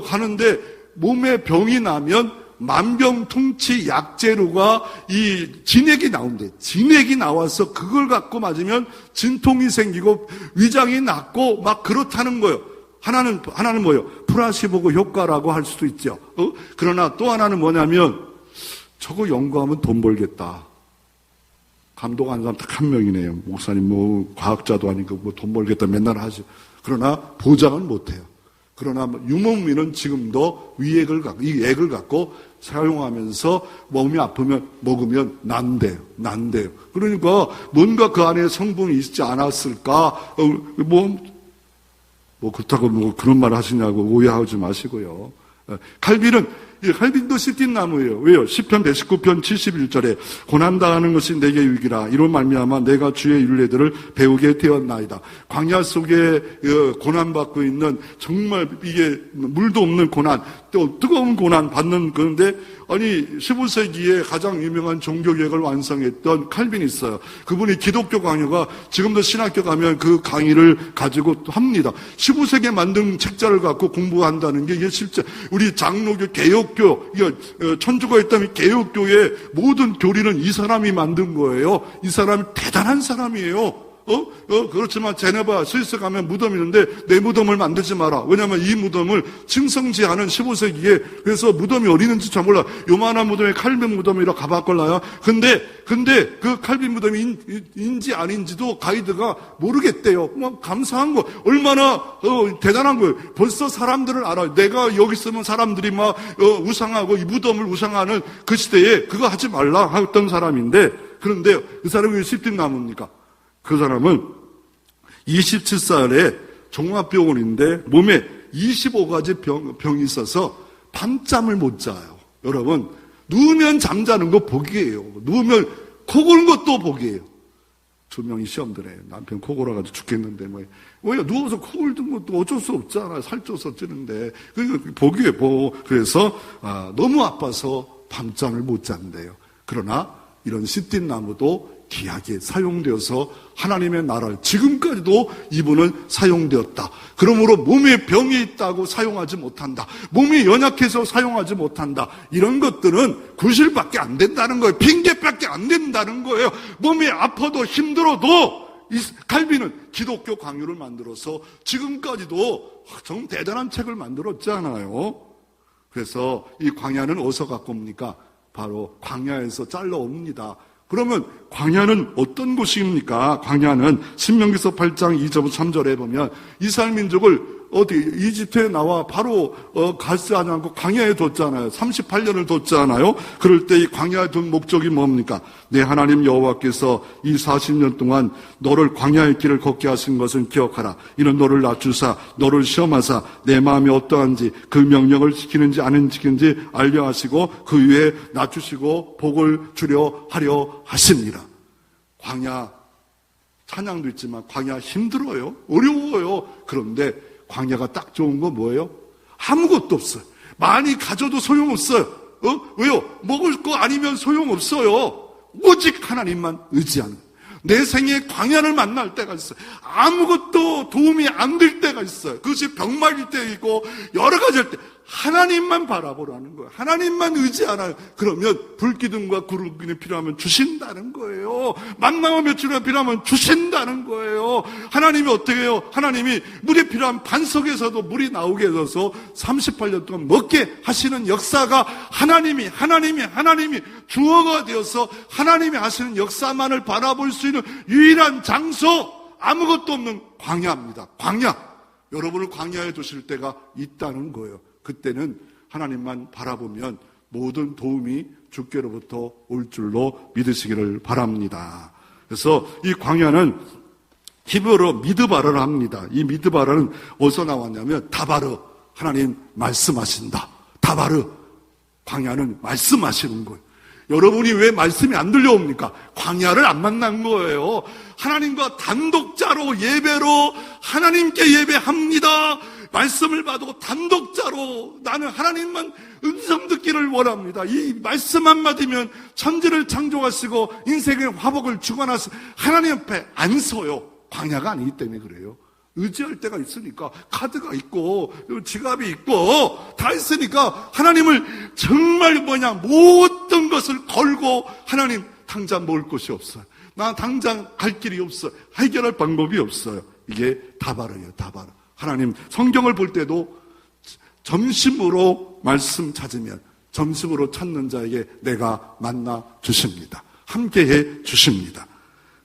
가는데 몸에 병이 나면 만병통치 약재료가 이 진액이 나온대. 진액이 나와서 그걸 갖고 맞으면 진통이 생기고 위장이 낫고 막 그렇다는 거예요. 하나는 뭐예요? 플라시보 효과라고 할 수도 있죠. 그러나 또 하나는 뭐냐면 저거 연구하면 돈 벌겠다. 감독하는 사람 딱 한 명이네요. 목사님 과학자도 아니고 돈 벌겠다 맨날 하죠. 그러나 보장은 못해요. 그러나 유목민은 지금도 이 액을 갖고 사용하면서 몸이 아프면 먹으면 난대요. 그러니까 뭔가 그 안에 성분이 있지 않았을까? 그렇다고 그런 말 하시냐고 오해하지 마시고요. 칼빈도 씹힌 나무예요. 왜요? 시편 119편 71절에 고난당하는 것이 내게 유익이라. 이로 말미암아 내가 주의 율례들을 배우게 되었나이다. 광야 속에 고난받고 있는 정말 이게 물도 없는 고난, 뜨거운 고난 받는 그런데 아니 15세기에 가장 유명한 종교개혁을 완성했던 칼빈이 있어요. 그분이 기독교 강요가 지금도 신학교 가면 그 강의를 가지고 합니다. 15세기에 만든 책자를 갖고 공부한다는 게 이게 실제 우리 장로교 개혁교 천주가 있다면 개혁교의 모든 교리는 이 사람이 만든 거예요. 이 사람이 대단한 사람이에요. 그렇지만 제네바 스위스 가면 무덤이 있는데 내 무덤을 만들지 마라. 왜냐하면 이 무덤을 층성지하는 15세기에 그래서 무덤이 어디 있는지 잘 몰라. 요만한 무덤에 칼빈 무덤이라 가봤걸라요. 근데 그 칼빈 무덤이 인지 아닌지도 가이드가 모르겠대요. 뭐 감사한 거 얼마나 대단한 거예요. 벌써 사람들을 알아요. 내가 여기 있으면 사람들이 막 우상하고 이 무덤을 우상하는 그 시대에 그거 하지 말라 했던 사람인데 그런데 그 사람이 왜 십딩나무입니까? 그 사람은 27살에 종합병원인데 몸에 25가지 병이 있어서 밤잠을 못 자요. 여러분, 누우면 잠자는 거 복이에요. 누우면 코 고는 것도 복이에요. 2명이 시험 들어요. 남편 코 골아가지고 죽겠는데 왜요? 누워서 코 골든 것도 어쩔 수 없잖아요. 살쪄서 찌는데. 그러니까 복이에요, 복. 그래서 너무 아파서 밤잠을 못 잔대요. 그러나 이런 시띠나무도 귀하게 사용되어서 하나님의 나라를 지금까지도 이분은 사용되었다. 그러므로 몸에 병이 있다고 사용하지 못한다. 몸이 연약해서 사용하지 못한다. 이런 것들은 구실밖에 안 된다는 거예요. 핑계밖에 안 된다는 거예요. 몸이 아파도 힘들어도 이 칼빈은 기독교 강요를 만들어서 지금까지도 정말 대단한 책을 만들었잖아요. 그래서 이 광야는 어디서 갖고 옵니까? 바로 광야에서 잘라 옵니다. 그러면 광야는 어떤 곳입니까? 광야는 신명기서 8장 2절 3절에 보면 이스라엘 민족을 이집트에 나와 바로 가지 않고 광야에 뒀잖아요. 38년을 뒀잖아요. 그럴 때 이 광야에 둔 목적이 뭡니까? 내 하나님 여호와께서 이 40년 동안 너를 광야의 길을 걷게 하신 것을 기억하라. 이는 너를 낮추사 너를 시험하사 내 마음이 어떠한지 그 명령을 지키는지 안 지키는지 알려 하시고 그 위에 낮추시고 복을 주려 하려 하십니다. 광야 찬양도 있지만 광야 힘들어요. 어려워요. 그런데 광야가 딱 좋은 건 뭐예요? 아무것도 없어요. 많이 가져도 소용없어요. 왜요? 먹을 거 아니면 소용없어요. 오직 하나님만 의지하는. 내 생에 광야를 만날 때가 있어요. 아무것도 도움이 안 될 때가 있어요. 그것이 병말일 때 있고 여러 가지일 때 하나님만 바라보라는 거예요. 하나님만 의지하나요? 그러면 불기둥과 구름기둥이 필요하면 주신다는 거예요. 만나와 며칠이 필요하면 주신다는 거예요. 하나님이 어떻게 해요? 하나님이 물이 필요한 반석에서도 물이 나오게 해서 38년 동안 먹게 하시는 역사가 하나님이 주어가 되어서 하나님이 하시는 역사만을 바라볼 수 있는 유일한 장소, 아무것도 없는 광야입니다. 광야. 여러분을 광야에 두실 때가 있다는 거예요. 그때는 하나님만 바라보면 모든 도움이 주께로부터 올 줄로 믿으시기를 바랍니다. 그래서 이 광야는 히브리어로 미드바르라 합니다. 이 미드바르는 어디서 나왔냐면 다바르, 하나님 말씀하신다. 다바르, 광야는 말씀하시는 거예요. 여러분이 왜 말씀이 안 들려옵니까? 광야를 안 만난 거예요. 하나님과 단독자로 예배로 하나님께 예배합니다. 말씀을 봐도 단독자로 나는 하나님만 음성 듣기를 원합니다. 이 말씀 한마디면 천지를 창조하시고 인생의 화복을 주관하시고 하나님 앞에 안 서요. 광야가 아니기 때문에 그래요. 의지할 때가 있으니까 카드가 있고 지갑이 있고 다 있으니까 하나님을 정말 모든 것을 걸고 하나님 당장 먹을 것이 없어요. 나 당장 갈 길이 없어요. 해결할 방법이 없어요. 이게 다바르예요. 다바르. 하나님 성경을 볼 때도 점심으로 말씀 찾으면 점심으로 찾는 자에게 내가 만나 주십니다. 함께해 주십니다.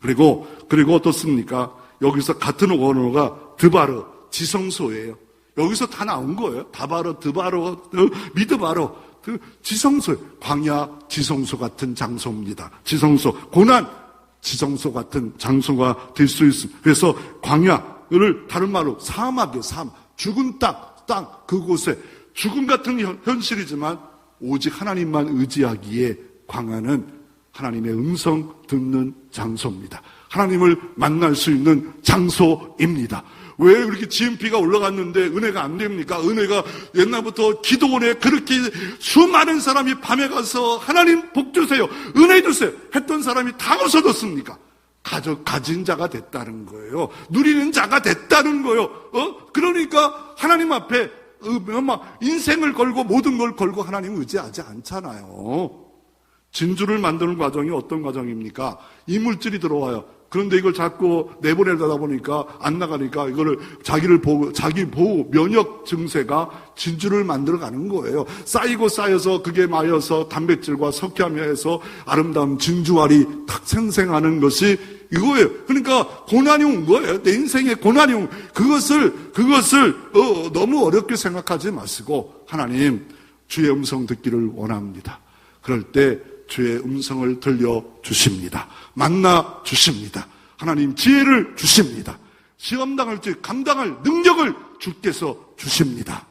그리고 어떻습니까? 여기서 같은 원어가 드바르, 지성소예요. 여기서 다 나온 거예요. 다바르, 드바르, 미드바르, 지성소, 광야 지성소 같은 장소입니다. 지성소, 고난 지성소 같은 장소가 될 수 있습니다. 그래서 광야를 다른 말로 사막이에요. 사막, 죽은 땅 그곳에 죽음 같은 현실이지만 오직 하나님만 의지하기에 광야는 하나님의 음성 듣는 장소입니다. 하나님을 만날 수 있는 장소입니다. 왜 이렇게 GMP가 올라갔는데 은혜가 안 됩니까? 은혜가 옛날부터 기도원에 그렇게 수많은 사람이 밤에 가서 하나님 복 주세요, 은혜 주세요 했던 사람이 다 없어졌습니까? 가진 자가 됐다는 거예요. 누리는 자가 됐다는 거예요. 그러니까 하나님 앞에 인생을 걸고 모든 걸 걸고 하나님 의지하지 않잖아요. 진주를 만드는 과정이 어떤 과정입니까? 이물질이 들어와요. 그런데 이걸 자꾸 내보내다 보니까 안 나가니까 이거를 자기 보호 면역 증세가 진주를 만들어 가는 거예요. 쌓이고 쌓여서 그게 마여서 단백질과 석회암이 해서 아름다운 진주알이 탁 생생하는 것이 이거예요. 그러니까 고난이 온 거예요. 내 인생에 고난이 온 그것을 너무 어렵게 생각하지 마시고 하나님 주의 음성 듣기를 원합니다. 그럴 때 주의 음성을 들려주십니다. 만나 주십니다. 하나님 지혜를 주십니다. 시험 당할지 감당할 능력을 주께서 주십니다.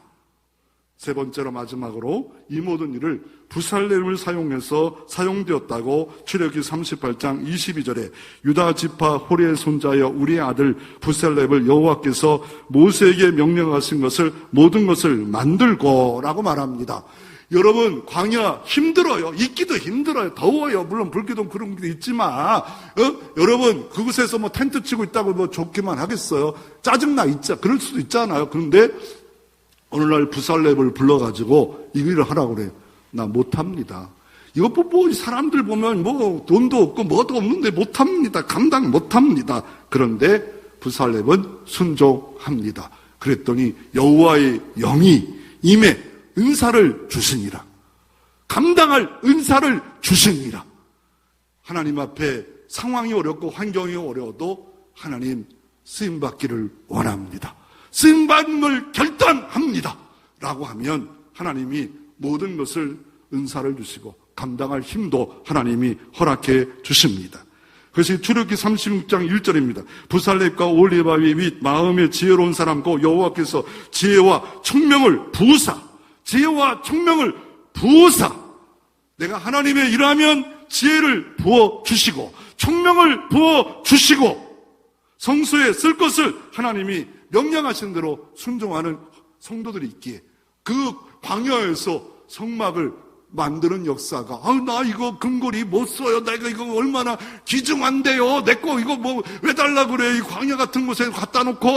세 번째로 마지막으로 이 모든 일을 부살렘을 사용해서 사용되었다고 출애굽기 38장 22절에 유다 지파 호리의 손자여 우리의 아들 부살렘을 여호와께서 모세에게 명령하신 것을 모든 것을 만들고라고 말합니다. 여러분 광야 힘들어요. 있기도 힘들어요. 더워요. 물론 불기둥 그런 게 있지만 여러분 그곳에서 텐트 치고 있다고 좋기만 하겠어요. 짜증나 있자. 그럴 수도 있잖아요. 그런데 오늘날 부살렘을 불러가지고 이 일을 하라고 그래요. 나 못합니다. 이거 사람들 보면 돈도 없고 뭐도 없는데 못합니다. 감당 못합니다. 그런데 부살렘은 순종합니다. 그랬더니 여호와의 영이 임해 은사를 주시니라. 감당할 은사를 주시니라. 하나님 앞에 상황이 어렵고 환경이 어려워도 하나님 쓰임받기를 원합니다. 쓰임받는 걸 결단합니다 라고 하면 하나님이 모든 것을 은사를 주시고 감당할 힘도 하나님이 허락해 주십니다. 그것이 출애굽기 36장 1절입니다. 부살렘과 올리바위 및 마음에 지혜로운 사람 곧 여호와께서 지혜와 총명을 부으사, 지혜와 총명을 부으사, 내가 하나님의 일하면 지혜를 부어주시고 총명을 부어주시고 성소에 쓸 것을 하나님이 명령하신 대로 순종하는 성도들이 있기에 그 광야에서 성막을 만드는 역사가 나 이거 금고리 못 써요. 내가 이거 얼마나 귀중한데요. 내 거 이거 왜 달라 그래. 이 광야 같은 곳에 갖다 놓고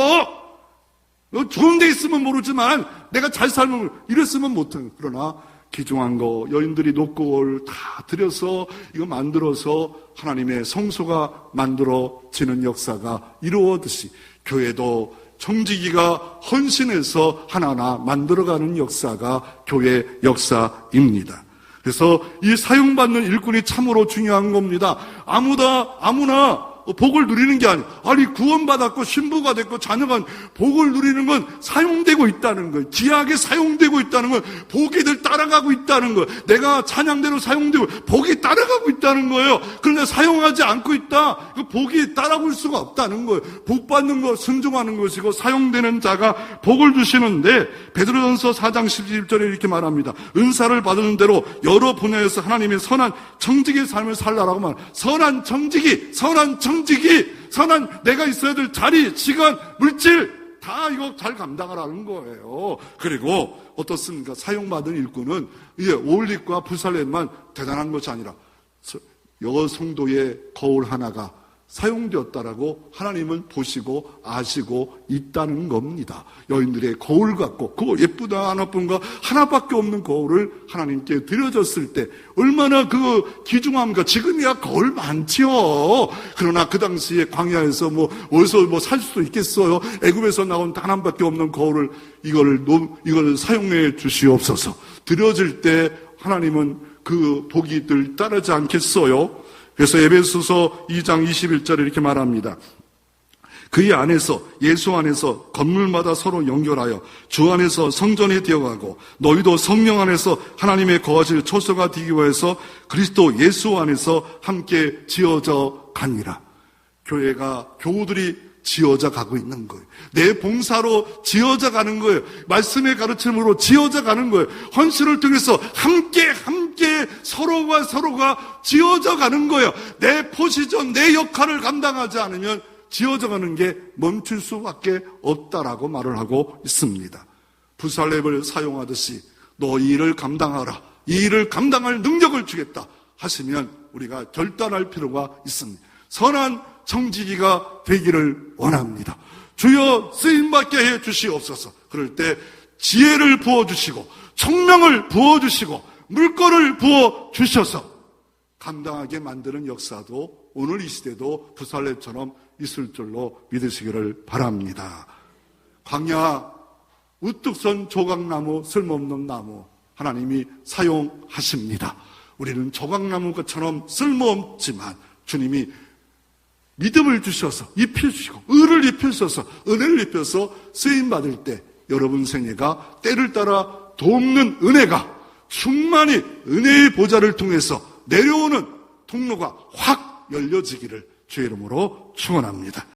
좋은 데 있으면 모르지만 내가 잘 살면 이랬으면 못해. 그러나 귀중한 거 여인들이 녹골 다 들여서 이거 만들어서 하나님의 성소가 만들어지는 역사가 이루어지듯이 교회도 청지기가 헌신해서 하나하나 만들어가는 역사가 교회 역사입니다. 그래서 이 사용받는 일꾼이 참으로 중요한 겁니다. 아무나 복을 누리는 게 아니 구원받았고 신부가 됐고 자녀가 복을 누리는 건 사용되고 있다는 거예요. 귀하게 사용되고 있다는 거예요. 복이들 따라가고 있다는 거예요. 내가 찬양대로 사용되고 복이 따라가고 있다는 거예요. 그런데 사용하지 않고 있다. 그 복이 따라올 수가 없다는 거예요. 복 받는 거 순종하는 것이고 사용되는 자가 복을 주시는데 베드로전서 4장 11절에 이렇게 말합니다. 은사를 받은 대로 여러 분야에서 하나님의 선한 청지기의 삶을 살라라고 말합니다. 선한 내가 있어야 될 자리, 시간, 물질 다 이거 잘 감당하라는 거예요. 그리고 어떻습니까? 사용받은 일꾼은 올릭과 부살렘만 대단한 것이 아니라 여러 성도의 거울 하나가 사용되었다라고 하나님은 보시고 아시고 있다는 겁니다. 여인들의 거울 같고 그거 예쁘다 하나뿐가 하나밖에 없는 거울을 하나님께 드려졌을 때 얼마나 그 귀중합니까? 지금이야 거울 많지요. 그러나 그 당시에 광야에서 어디서 살 수도 있겠어요. 애굽에서 나온 단 하나밖에 없는 거울을 이걸 사용해 주시옵소서. 드려질 때 하나님은 그 복이 늘 따르지 않겠어요? 그래서 에베소서 2장 21절에 이렇게 말합니다. 그의 안에서 예수 안에서 건물마다 서로 연결하여 주 안에서 성전에 되어가고 너희도 성령 안에서 하나님의 거하실 초소가 되기 위해서 그리스도 예수 안에서 함께 지어져 가니라. 교우들이 지어져 가고 있는 거예요. 내 봉사로 지어져 가는 거예요. 말씀의 가르침으로 지어져 가는 거예요. 헌신을 통해서 함께 서로가 지어져 가는 거예요. 내 포지션, 내 역할을 감당하지 않으면 지어져 가는 게 멈출 수밖에 없다라고 말을 하고 있습니다. 부살렙을 사용하듯이 너 이 일을 감당하라, 이 일을 감당할 능력을 주겠다 하시면 우리가 결단할 필요가 있습니다. 선한 청지기가 되기를 원합니다. 주여 쓰임받게 해 주시옵소서. 그럴 때 지혜를 부어주시고 총명을 부어주시고 물건을 부어주셔서 감당하게 만드는 역사도 오늘 이 시대도 부살렙처럼 있을 줄로 믿으시기를 바랍니다. 광야 우뚝 선 조각나무, 쓸모없는 나무 하나님이 사용하십니다. 우리는 조각나무처럼 쓸모없지만 주님이 믿음을 주셔서 입혀주시고 의를 입혀주셔서 은혜를 입혀서 쓰임받을 때 여러분 생애가 때를 따라 돕는 은혜가 충만히 은혜의 보좌를 통해서 내려오는 통로가 확 열려지기를 주의 이름으로 축원합니다.